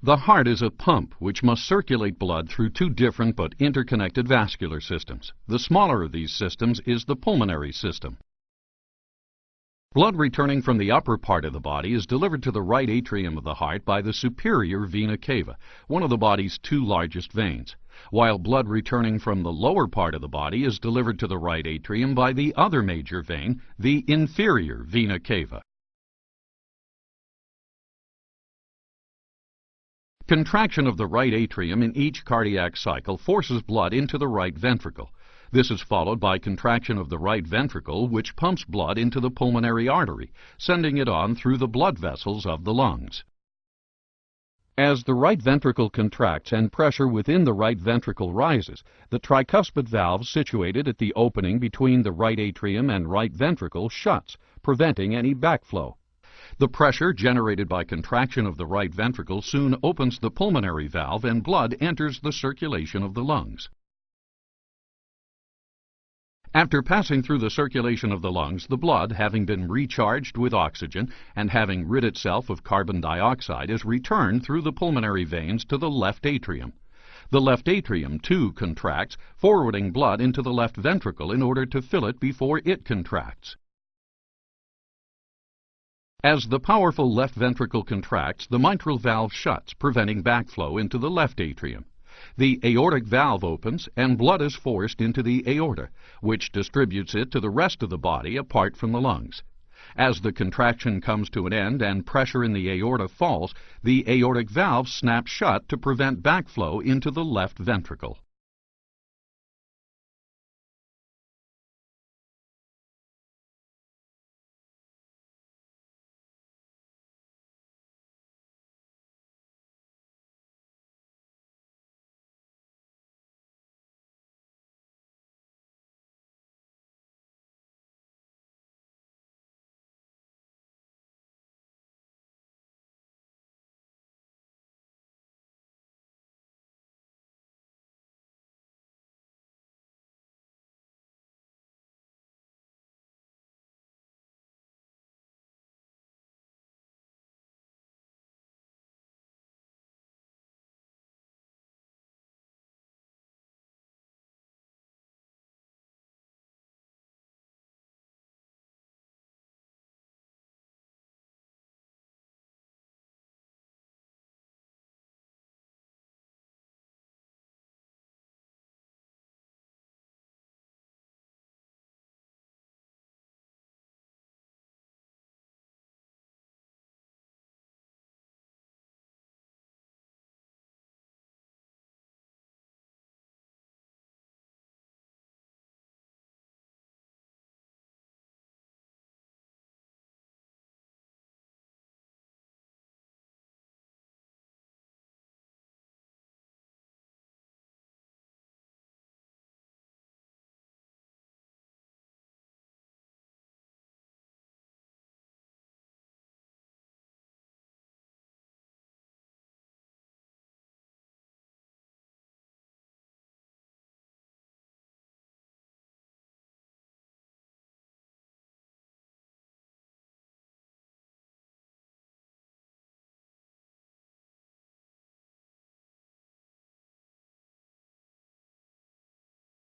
The heart is a pump which must circulate blood through two different but interconnected vascular systems. The smaller of these systems is the pulmonary system. Blood returning from the upper part of the body is delivered to the right atrium of the heart by the superior vena cava, one of the body's two largest veins, while blood returning from the lower part of the body is delivered to the right atrium by the other major vein, the inferior vena cava. Contraction of the right atrium in each cardiac cycle forces blood into the right ventricle. This is followed by contraction of the right ventricle, which pumps blood into the pulmonary artery, sending it on through the blood vessels of the lungs. As the right ventricle contracts and pressure within the right ventricle rises, the tricuspid valve situated at the opening between the right atrium and right ventricle shuts, preventing any backflow. The pressure generated by contraction of the right ventricle soon opens the pulmonary valve and blood enters the circulation of the lungs. After passing through the circulation of the lungs, the blood, having been recharged with oxygen and having rid itself of carbon dioxide, is returned through the pulmonary veins to the left atrium. The left atrium, too, contracts, forwarding blood into the left ventricle in order to fill it before it contracts. As the powerful left ventricle contracts, the mitral valve shuts, preventing backflow into the left atrium. The aortic valve opens and blood is forced into the aorta, which distributes it to the rest of the body apart from the lungs. As the contraction comes to an end and pressure in the aorta falls, the aortic valve snaps shut to prevent backflow into the left ventricle.